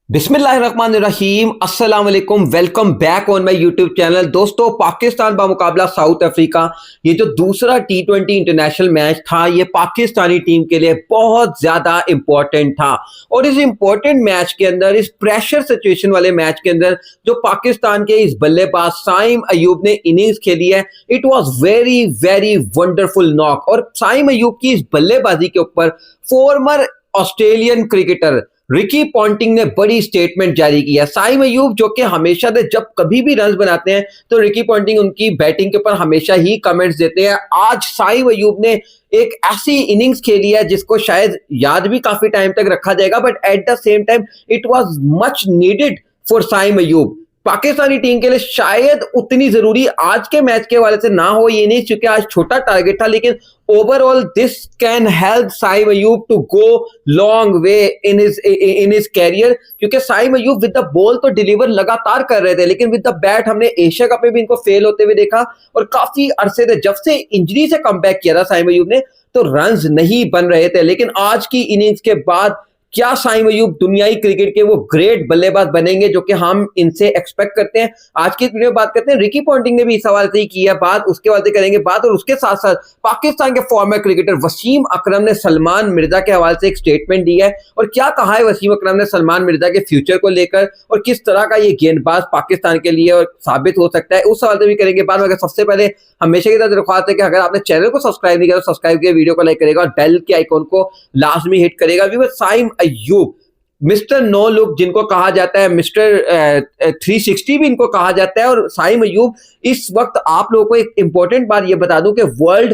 बिस्मिल्लाहिर्रहमानिर्रहीम अस्सलाम वालेकुम। Welcome back on my YouTube channel. दोस्तों, पाकिस्तान बामुकाबला साउथ अफ्रीका, ये जो दूसरा टी20 इंटरनेशनल मैच था, ये पाकिस्तानी टीम के लिए बहुत ज्यादा इंपॉर्टेंट था। और इस इंपॉर्टेंट मैच के अंदर, इस प्रेशर सिचुएशन वाले मैच के अंदर, जो पाकिस्तान के इस बल्लेबाज साइम अयूब ने इनिंग्स खेली है, it was very very wonderful knock. और साइम अयूब की इस बल्लेबाजी के ऊपर farmer Australian cricketer Ricky Ponting ने बड़ी स्टेटमेंट जारी की है। साइम अयूब जो कि हमेशा से जब कभी भी रन बनाते हैं तो रिकी पॉन्टिंग उनकी बैटिंग के ऊपर हमेशा ही कमेंट्स देते हैं। आज साइम अयूब ने एक ऐसी इनिंग्स खेली है जिसको शायद याद भी काफी टाइम तक रखा जाएगा, but at the same time it was much needed for Saim Ayub. Pakistani team के लिए शायद उतनी जरूरी आज के मैच के हवाले से ना हो ये नहीं, क्योंकि आज छोटा टारगेट था, लेकिन overall this can help Saim Ayub to go long way in his career. क्योंकि Saim Ayub with the ball तो डिलीवर लगातार कर रहे थे, लेकिन विद द बैट हमने एशिया कप में भी इनको फेल होते हुए देखा। और काफी अरसे से, जब से इंजरी से कमबैक किया था साइम अयूब ने, तो रन्स नहीं बन रहे थे। लेकिन आज की इनिंग्स के बाद क्या साइम अयूब दुनियाई क्रिकेट के वो ग्रेट बल्लेबाज बनेंगे जो कि हम इनसे एक्सपेक्ट करते हैं। आज की वीडियो में बात करते हैं, रिकी पॉन्टिंग ने भी इस सवाल से ही की है बात, उसके बाद करेंगे बात। और उसके साथ साथ पाकिस्तान के फॉर्मर क्रिकेटर वसीम अकरम ने सलमान मिर्जा के हवाले से एक स्टेटमेंट दी है, और क्या कहा है वसीम अकरम ने सलमान मिर्जा के फ्यूचर को लेकर, और किस तरह का ये गेंदबाज पाकिस्तान के लिए और साबित हो सकता है, उस सवाल से भी करेंगे बात। मगर सबसे पहले हमेशा की तरह दरख्वास्त है कि अगर आपने चैनल को सब्सक्राइब नहीं किया तो सब्सक्राइब किया, वीडियो को लाइक करेगा और बेल के आइकॉन को लाजमी हिट करेगा। Saim Ayub, mister no look जिनको कहा जाता है, मिस्टर 360 भी इनको कहा जाता है। और साइम अयूब इस वक्त, आप लोगों को एक इंपॉर्टेंट बात ये बता दूं कि वर्ल्ड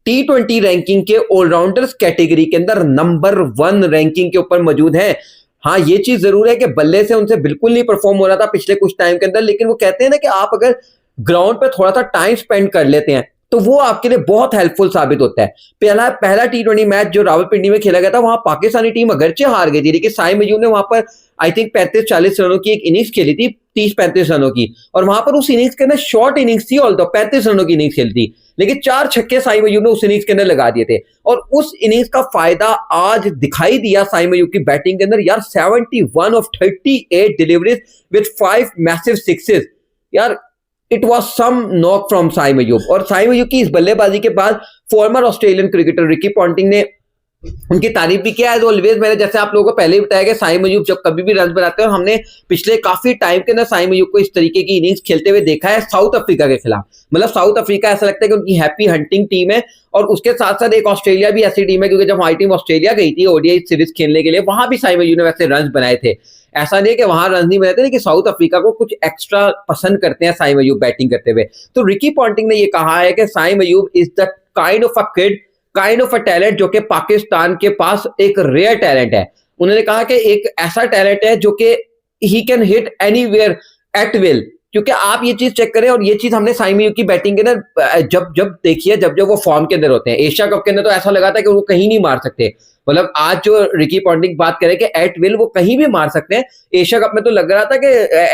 टी20 रैंकिंग के ऑलराउंडर्स कैटेगरी के अंदर नंबर 1 रैंकिंग के ऊपर मौजूद है। हाँ, ये चीज जरूर है कि बल्ले से उनसे बिल्कुल नहीं परफॉर्म हो रहा था पिछले कुछ टाइम के अंदर, लेकिन वो कहते हैं ना कि आप अगर ग्राउंड पर थोड़ा सा टाइम स्पेंड कर लेते हैं तो वो आपके लिए बहुत हेल्पफुल साबित होता है। पहला टी20 मैच जो रावलपिंडी में खेला गया था, वहां पाकिस्तानी टीम अगरचे हार गई थी, लेकिन साइम अयूब ने वहां पर आई थिंक 35-40 रनों की एक इनिंग्स खेली थी, 30-35 रनों की। और वहां पर उस इनिंग्स के अंदर शॉर्ट इनिंग्स थी, ऑल 35 रनों की इनिंग्स खेली थी, लेकिन 4 छक्के साइम अयूब ने उस इनिंग्स के अंदर लगा दिए थे। और उस इनिंग्स का फायदा आज दिखाई दिया साइम अयूब की बैटिंग के अंदर। यार, 71 of 38 deliveries with 5 massive sixes. यार, it was some knock from Saim Ayub. और साइम अयूब की इस बल्लेबाजी के बाद former Australian cricketer Ricky Ponting ने उनकी तारीफ भी किया है। ऑलवेज, मैंने जैसे आप लोगों को पहले ही बताया कि साइम अयूब जब कभी भी रन बनाते हैं, और हमने पिछले काफी टाइम के अंदर साइम अयूब को इस तरीके की इनिंग्स खेलते हुए देखा है साउथ अफ्रीका के खिलाफ। मतलब साउथ अफ्रीका ऐसा लगता है कि उनकी हैप्पी हंटिंग टीम है। और उसके साथ साथ एक ऑस्ट्रेलिया भी ऐसी टीम है, क्योंकि जब हमारी टीम ऑस्ट्रेलिया गई थी ओडीआई सीरीज खेलने के लिए, वहां भी साइम अयूब ने वैसे रन बनाए थे। ऐसा नहीं कि वहां रन नहीं बनाए थे, लेकिन साउथ अफ्रीका को कुछ एक्स्ट्रा पसंद करते हैं साइम अयूब बैटिंग करते हुए। तो रिकी पॉन्टिंग ने यह कहा है कि Saim Ayub is the kind of a kid, kind of a talent जो कि पाकिस्तान के पास एक रेयर टैलेंट है। उन्होंने कहा कि एक ऐसा टैलेंट है जो कि he can hit anywhere at will. क्योंकि आप ये चीज चेक करें, और ये चीज हमने साइम अयूब की बैटिंग के अंदर जब जब देखी है, जब जब वो फॉर्म के अंदर होते हैं। एशिया कप के अंदर तो ऐसा लगा था कि वो कहीं नहीं मार सकते। मतलब आज जो रिकी पॉन्टिंग बात करें कि एट विल वो कहीं भी मार सकते हैं, एशिया कप में तो लग रहा था कि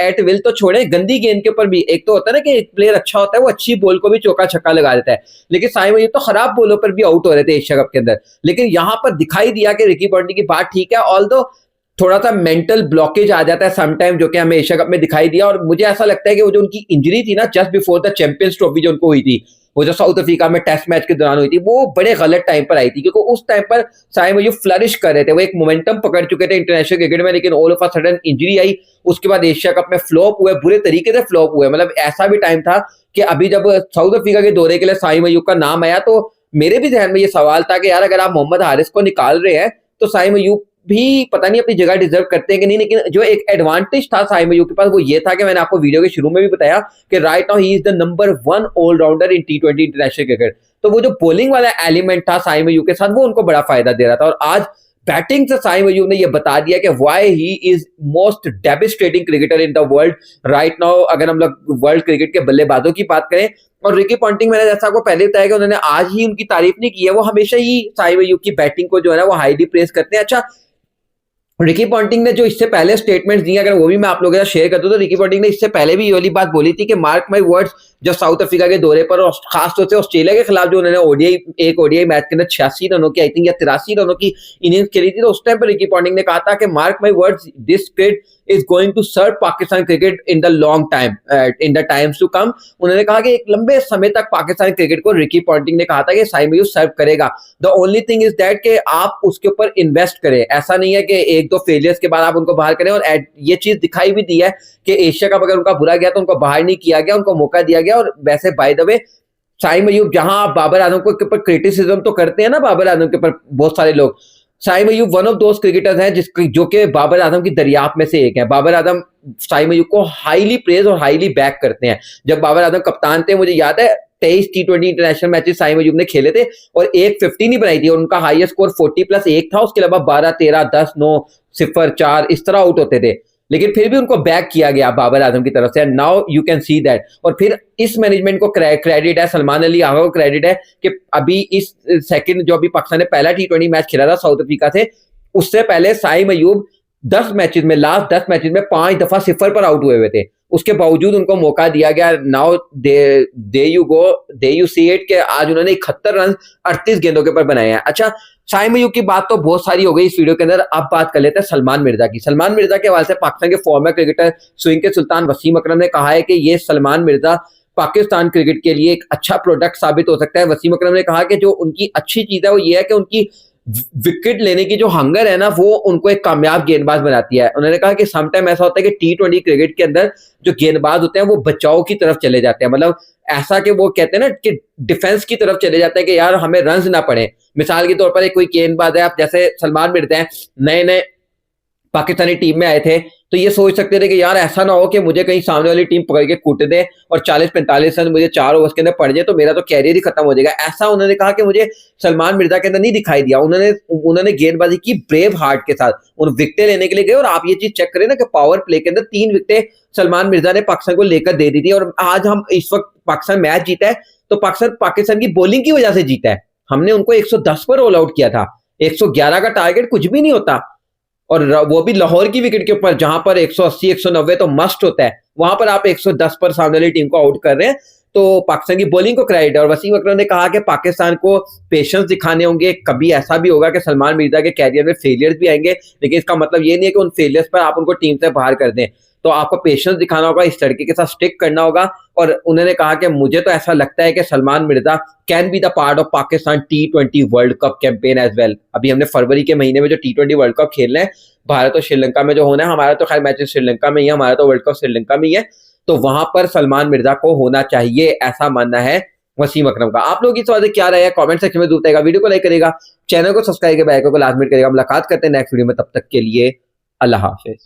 एट विल तो छोड़े, गंदी गेंद के ऊपर भी। एक तो होता है ना कि एक प्लेयर अच्छा होता है, वो अच्छी बॉल को भी चौका छक्का लगा देता है, लेकिन साइम अयूब तो खराब बॉलों पर भी आउट हो रहे थे एशिया कप के अंदर। लेकिन यहां पर दिखाई दिया कि रिकी पॉन्टिंग की बात ठीक है, ऑल्दो थोड़ा सा मेंटल ब्लॉकेज आ जाता है समटाइम, जो कि हमें एशिया कप में दिखाई दिया। और मुझे ऐसा लगता है कि वो जो उनकी इंजरी थी ना just before the champions trophy जो उनको हुई थी, वो जो साउथ अफ्रीका में टेस्ट मैच के दौरान हुई थी, वो बड़े गलत टाइम पर आई थी, क्योंकि उस टाइम पर साइम अयूब फ्लरिश कर रहे थे, वो एक मोमेंटम पकड़ चुके थे इंटरनेशनल क्रिकेट में। लेकिन all of a sudden injury आई, उसके बाद एशिया कप में फ्लॉप हुए, बुरे तरीके से फ्लॉप हुए। मतलब ऐसा भी टाइम था कि अभी जब साउथ अफ्रीका के दौरे के लिए साइम अयूब का नाम आया, तो मेरे भी ध्यान में ये सवाल था कि यार, अगर आप मोहम्मद हारिस को निकाल रहे हैं तो साइम अयूब भी पता नहीं अपनी जगह डिजर्व करते हैं कि नहीं। लेकिन जो एक एडवांटेज था साइम अयूब के पास, वो ये था कि मैंने आपको वीडियो के शुरू में भी बताया कि right now he is the number 1 allrounder in टी20 इंटरनेशनल क्रिकेट। तो वो जो बॉलिंग वाला एलिमेंट था साइम अयूब के साथ, वो उनको बड़ा फायदा दे रहा था। और आज बैटिंग से साइम अयूब ने यह बता दिया कि why he is most devastating cricketer in the world right now. अगर हम लोग वर्ल्ड क्रिकेट के बल्लेबाजों की बात करें, और रिकी पॉन्टिंग, मैंने जैसा आपको पहले बताया कि उन्होंने आज ही उनकी तारीफ नहीं की है, वो हमेशा ही साइम अयूब की बैटिंग को जो है ना वो हाईली प्रेस करते हैं। अच्छा, रिकी पॉन्टिंग ने जो इससे पहले स्टेटमेंट्स दिए, अगर वो भी मैं आप लोगों के साथ शेयर कर दूं, तो रिकी पॉन्टिंग ने इससे पहले भी ये वाली बात बोली थी कि मार्क माई वर्ड्स, जब साउथ अफ्रीका के दौरे पर और खासतौर से ऑस्ट्रेलिया के खिलाफ जो उन्होंने एक ओडीआई मैच के अंदर 86 रनों की आई थिंक या 83 रनों की इनिंग्स खेली थी, तो उस टाइम पर रिकी पॉन्टिंग ने कहा था कि mark my words, this kid is going to serve Pakistan cricket in the long time, in the times to come. उन्होंने कहा कि एक लंबे समय तक पाकिस्तान क्रिकेट को रिकी पॉन्टिंग ने कहा था कि साइम अयूब सर्व करेगा। The only thing is that कि आप उसके ऊपर इन्वेस्ट करें, ऐसा नहीं है कि एक दो फेलियर्स के बाद आप उनको बाहर करें। और ये चीज दिखाई भी दी है कि एशिया कप अगर उनका बुरा गया तो उनको बाहर नहीं किया गया, उनको मौका दिया गया। और वैसे by the way Saim Ayub, जहां आप बाबर आजम के ऊपर क्रिटिसिज्म तो करते हैं ना, बाबर आजम के ऊपर बहुत सारे लोग, साइम अयूब वन ऑफ दोस्त क्रिकेटर्स हैं जो कि बाबर आजम की दरियाफ्त में से एक है। बाबर आजम साइम अयूब को हाईली प्रेज और हाईली बैक करते हैं। जब बाबर आजम कप्तान थे, मुझे याद है 23 T20 international matches Saim Ayub ने खेले थे और एक 50 नहीं बनाई थी, और उनका हाईएस्ट स्कोर 40+1 था। उसके अलावा 12, 13, 10, 9, 0, 4 इस तरह आउट होते थे, लेकिन फिर भी उनको बैक किया गया बाबर आजम की तरफ से। Now you can see that. और फिर इस मैनेजमेंट को क्रेडिट है, सलमान अली आगा को क्रेडिट है कि अभी इस सेकंड जो अभी पाकिस्तान ने पहला T20 मैच खेला था साउथ अफ्रीका से, उससे पहले साइम अयूब 10 मैचेस में, लास्ट 10 मैचेस में 5 दफा 0 पर आउट हुए थे। उसके बावजूद उनको मौका दिया गया। Now they you see it कि आज उन्होंने 71 रन 38 गेंदों के ऊपर बनाए हैं। अच्छा, साइम अयूब की बात तो बहुत सारी हो गई इस वीडियो के अंदर। अब बात कर लेते हैं सलमान मिर्जा की। सलमान मिर्जा के हवाले से पाकिस्तान के फॉर्मर क्रिकेटर स्विंग के सुल्तान वसीम अकरम ने कहा है कि ये सलमान मिर्जा पाकिस्तान क्रिकेट के लिए एक अच्छा प्रोडक्ट साबित हो सकता है। वसीम अकरम ने कहा कि जो उनकी अच्छी चीज है वो ये है कि उनकी विकेट लेने की जो हंगर है ना, वो उनको एक कामयाब गेंदबाज बनाती है। उन्होंने कहा कि समटाइम ऐसा होता है कि T20 क्रिकेट के अंदर जो गेंदबाज होते हैं वो बचाव की तरफ चले जाते हैं, मतलब ऐसा कि वो कहते हैं ना कि डिफेंस की तरफ चले जाते हैं कि यार हमें रन्स ना पड़े। मिसाल के तौर पर एक कोई गेंदबाज है, आप जैसे सलमान मिर्जा हैं, नए नए पाकिस्तानी टीम में आए थे, तो ये सोच सकते थे कि यार ऐसा ना हो कि मुझे कहीं सामने वाली टीम पकड़ के कूट दे और 40-45 रन मुझे 4 ओवर्स के अंदर पड़ जाए तो मेरा तो कैरियर ही खत्म हो जाएगा। ऐसा उन्होंने कहा कि मुझे सलमान मिर्जा के अंदर नहीं दिखाई दिया। उन्होंने गेंदबाजी की ब्रेव हार्ट के साथ, उन विकेटें लेने के लिए गए। और आप ये चीज चेक करें ना कि पावर प्ले के अंदर 3 विकेटें सलमान मिर्जा ने पाकिस्तान को लेकर दे दी थी। और आज हम इस वक्त पाकिस्तान मैच जीता है तो पाकिस्तान की बॉलिंग की वजह से जीता है। हमने उनको 110 पर ऑल आउट किया था, 111 का टारगेट कुछ भी नहीं होता, और वो भी लाहौर की विकेट के ऊपर, जहां पर 180 190 तो मस्ट होता है, वहां पर आप 110 पर सामने वाली टीम को आउट कर रहे हैं। तो पाकिस्तान की बॉलिंग को क्रेडिट है। और वसीम अकरम ने कहा कि पाकिस्तान को पेशेंस दिखाने होंगे। कभी ऐसा भी होगा कि सलमान मिर्जा के कैरियर में फेलियर्स भी आएंगे, लेकिन इसका मतलब ये नहीं है कि उन फेलियर्स पर आप उनको टीम से बाहर कर दें। तो आपको पेशेंस दिखाना होगा, इस लड़के के साथ स्टिक करना होगा। और उन्होंने कहा कि मुझे तो ऐसा लगता है कि Salman Mirza can be the part of Pakistan T20 world cup campaign as well. अभी हमने फरवरी के महीने में जो T20 वर्ल्ड कप खेलना है भारत और श्रीलंका में जो होना है, हमारा तो खैर मैच श्रीलंका में ही है, हमारा तो वर्ल्ड कप श्रीलंका में ही है, तो वहां पर सलमान मिर्जा को होना चाहिए, ऐसा मानना है वसीम अकरम का। आप लोग इस बात से क्या रहे हैं कमेंट सेक्शन में बताएगा, वीडियो को लाइक करेगा, चैनल को सब्सक्राइब करेगा, बेल आइकन को लाजमी करेगा। मुलाकात करते हैं नेक्स्ट वीडियो में, तब तक के लिए अल्लाह हाफिज।